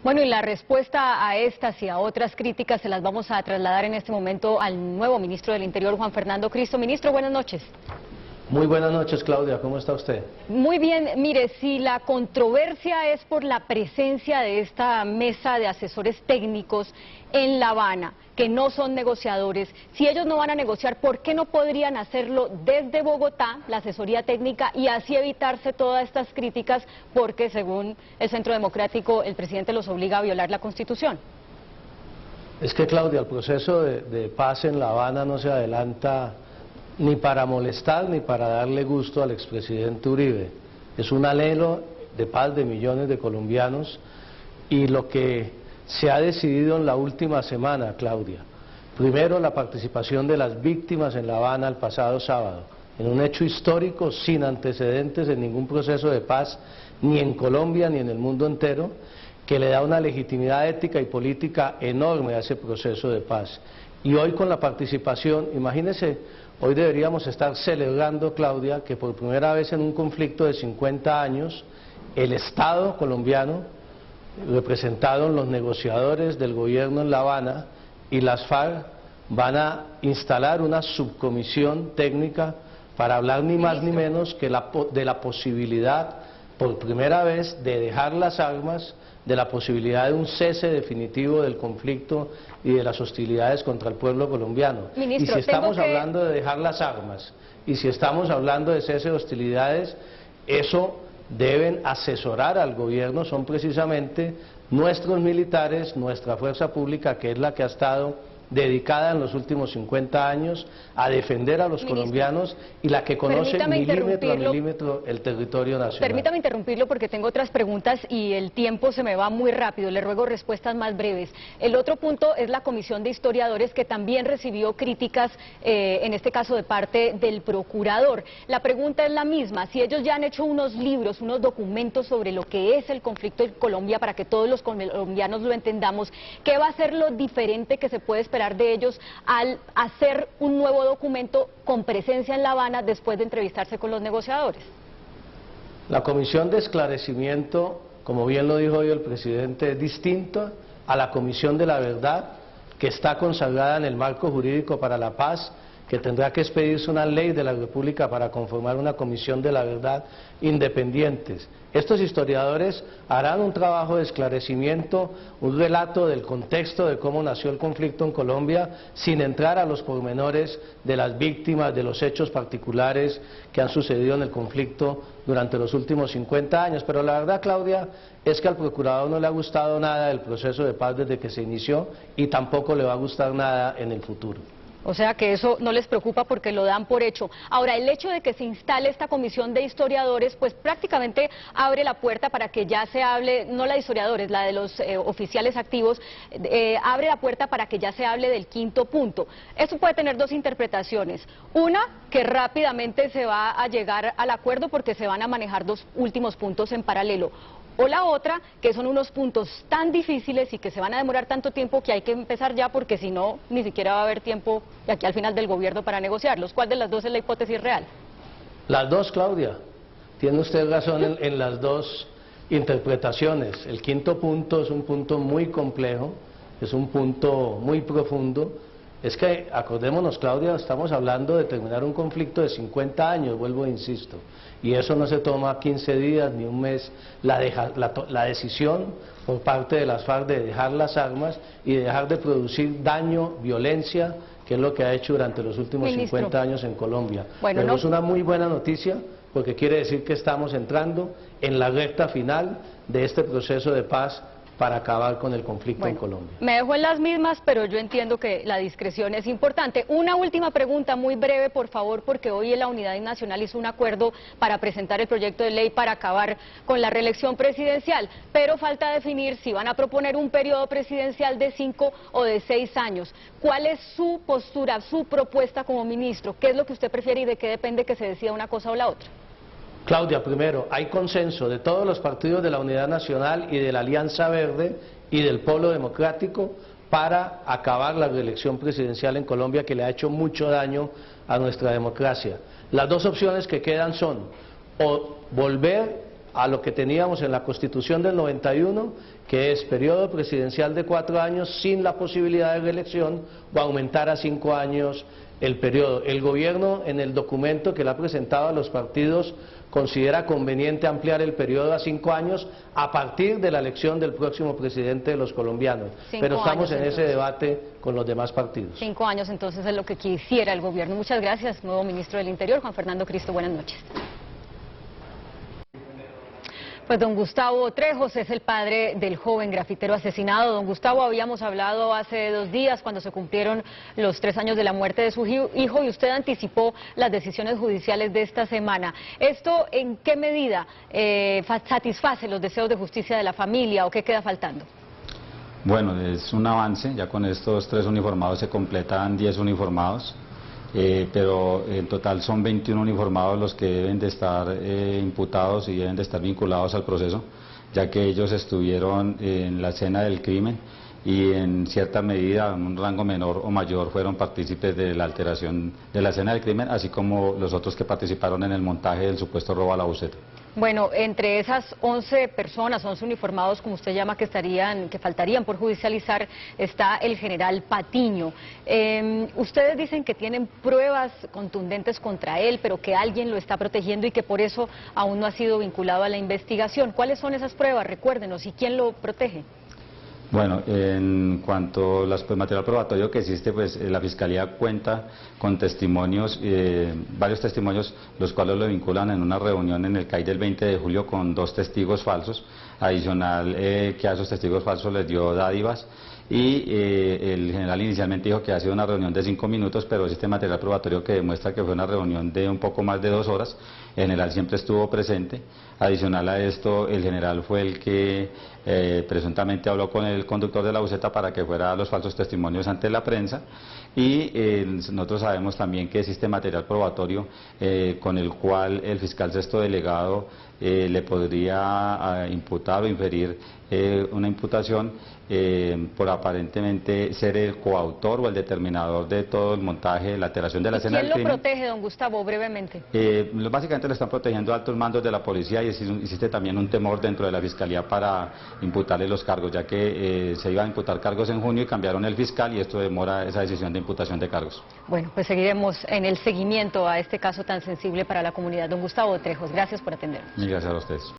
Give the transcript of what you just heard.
Bueno, y la respuesta a estas y a otras críticas se las vamos a trasladar en este momento al nuevo ministro del Interior, Juan Fernando Cristo. Ministro, buenas noches. Muy buenas noches, Claudia, ¿cómo está usted? Muy bien, mire, si la controversia es por la presencia de esta mesa de asesores técnicos en La Habana, que no son negociadores, si ellos no van a negociar, ¿por qué no podrían hacerlo desde Bogotá, la asesoría técnica, y así evitarse todas estas críticas, porque según el Centro Democrático el presidente los obliga a violar la Constitución? Es que, Claudia, el proceso de paz en La Habana no se adelanta ni para molestar ni para darle gusto al expresidente Uribe. Es un anhelo de paz de millones de colombianos, y lo que se ha decidido en la última semana, Claudia, primero la participación de las víctimas en La Habana el pasado sábado, en un hecho histórico sin antecedentes en ningún proceso de paz, ni en Colombia ni en el mundo entero, que le da una legitimidad ética y política enorme a ese proceso de paz. Y hoy con la participación, imagínese, hoy deberíamos estar celebrando, Claudia, que por primera vez en un conflicto de 50 años, el Estado colombiano, representado en los negociadores del gobierno en La Habana, y las FARC van a instalar una subcomisión técnica para hablar ni más ni menos que de la posibilidad, por primera vez, de dejar las armas, de la posibilidad de un cese definitivo del conflicto y de las hostilidades contra el pueblo colombiano. Ministro, y si estamos hablando de dejar las armas, y si estamos hablando de cese de hostilidades, eso deben asesorar al gobierno, son precisamente nuestros militares, nuestra fuerza pública, que es la que ha estado dedicada en los últimos 50 años a defender a los colombianos, y la que conoce milímetro a milímetro el territorio nacional. Permítame interrumpirlo porque tengo otras preguntas y el tiempo se me va muy rápido, le ruego respuestas más breves. El otro punto es la Comisión de Historiadores, que también recibió críticas, en este caso de parte del procurador. La pregunta es la misma: si ellos ya han hecho unos libros, unos documentos sobre lo que es el conflicto en Colombia, para que todos los colombianos lo entendamos, ¿qué va a ser lo diferente que se puede esperar de ellos al hacer un nuevo documento con presencia en La Habana después de entrevistarse con los negociadores? La comisión de esclarecimiento, como bien lo dijo hoy el presidente, es distinta a la comisión de la verdad, que está consagrada en el marco jurídico para la paz, que tendrá que expedirse una ley de la República para conformar una comisión de la verdad independientes. Estos historiadores harán un trabajo de esclarecimiento, un relato del contexto de cómo nació el conflicto en Colombia, sin entrar a los pormenores de las víctimas, de los hechos particulares que han sucedido en el conflicto durante los últimos 50 años. Pero la verdad, Claudia, es que al procurador no le ha gustado nada el proceso de paz desde que se inició, y tampoco le va a gustar nada en el futuro. O sea que eso no les preocupa porque lo dan por hecho. Ahora, el hecho de que se instale esta comisión de historiadores, pues prácticamente abre la puerta para que ya se hable, no la de historiadores, la de los oficiales activos, abre la puerta para que ya se hable del quinto punto. Esto puede tener dos interpretaciones. Una, que rápidamente se va a llegar al acuerdo porque se van a manejar dos últimos puntos en paralelo. O la otra, que son unos puntos tan difíciles y que se van a demorar tanto tiempo que hay que empezar ya, porque si no, ni siquiera va a haber tiempo de aquí al final del gobierno para negociarlos. ¿Cuál de las dos es la hipótesis real? Las dos, Claudia. Tiene usted razón en las dos interpretaciones. El quinto punto es un punto muy complejo, es un punto muy profundo. Es que, acordémonos, Claudia, estamos hablando de terminar un conflicto de 50 años, vuelvo e insisto, y eso no se toma 15 días ni un mes. La decisión por parte de las FARC de dejar las armas y de dejar de producir daño, violencia, que es lo que ha hecho durante los últimos 50 años en Colombia. Bueno, pero es una muy buena noticia, porque quiere decir que estamos entrando en la recta final de este proceso de paz para acabar con el conflicto en Colombia. Me dejo en las mismas, pero yo entiendo que la discreción es importante. Una última pregunta, muy breve, por favor, porque hoy la Unidad Nacional hizo un acuerdo para presentar el proyecto de ley para acabar con la reelección presidencial, pero falta definir si van a proponer un periodo presidencial de 5 o de 6 años. ¿Cuál es su postura, su propuesta como ministro? ¿Qué es lo que usted prefiere y de qué depende que se decida una cosa o la otra? Claudia, primero, hay consenso de todos los partidos de la Unidad Nacional y de la Alianza Verde y del Polo Democrático para acabar la reelección presidencial en Colombia, que le ha hecho mucho daño a nuestra democracia. Las dos opciones que quedan son o volver a lo que teníamos en la Constitución del 91, que es periodo presidencial de 4 años sin la posibilidad de reelección, o aumentar a 5 años el periodo. El gobierno, en el documento que le ha presentado a los partidos, considera conveniente ampliar el periodo a 5 años a partir de la elección del próximo presidente de los colombianos. Pero estamos en ese debate con los demás partidos. 5 años entonces es lo que quisiera el gobierno. Muchas gracias, nuevo ministro del Interior, Juan Fernando Cristo. Buenas noches. Pues don Gustavo Trejos es el padre del joven grafitero asesinado. Don Gustavo, habíamos hablado hace 2 días cuando se cumplieron los 3 años de la muerte de su hijo y usted anticipó las decisiones judiciales de esta semana. ¿Esto en qué medida satisface los deseos de justicia de la familia o qué queda faltando? Bueno, es un avance, ya con estos 3 uniformados se completan 10 uniformados. Pero en total son 21 uniformados los que deben de estar imputados y deben de estar vinculados al proceso, ya que ellos estuvieron en la escena del crimen y en cierta medida, en un rango menor o mayor, fueron partícipes de la alteración de la escena del crimen, así como los otros que participaron en el montaje del supuesto robo a la buseta. Bueno, entre esas 11 personas, 11 uniformados, como usted llama, que faltarían por judicializar, está el general Patiño. Ustedes dicen que tienen pruebas contundentes contra él, pero que alguien lo está protegiendo y que por eso aún no ha sido vinculado a la investigación. ¿Cuáles son esas pruebas? Recuérdenos, ¿y quién lo protege? Bueno, en cuanto al material probatorio que existe, pues la Fiscalía cuenta con testimonios, varios testimonios, los cuales lo vinculan en una reunión en el CAI del 20 de julio con 2 testigos falsos, adicional que a esos testigos falsos les dio dádivas, y el general inicialmente dijo que ha sido una reunión de 5 minutos, pero existe material probatorio que demuestra que fue una reunión de un poco más de 2 horas. El general siempre estuvo presente. Adicional a esto, el general fue el que presuntamente habló con el conductor de la buseta para que fuera a los falsos testimonios ante la prensa, y nosotros sabemos también que existe material probatorio con el cual el fiscal sexto delegado le podría imputar o inferir una imputación por aparentemente ser el coautor o el determinador de todo el montaje, la alteración de la escena del crimen. ¿Quién lo protege, don Gustavo, brevemente? Básicamente lo están protegiendo altos mandos de la policía, y existe también un temor dentro de la Fiscalía para imputarle los cargos, ya que se iban a imputar cargos en junio y cambiaron el fiscal y esto demora esa decisión de imputación de cargos. Bueno, pues seguiremos en el seguimiento a este caso tan sensible para la comunidad. Don Gustavo Trejos, gracias por atendernos. Y gracias a ustedes.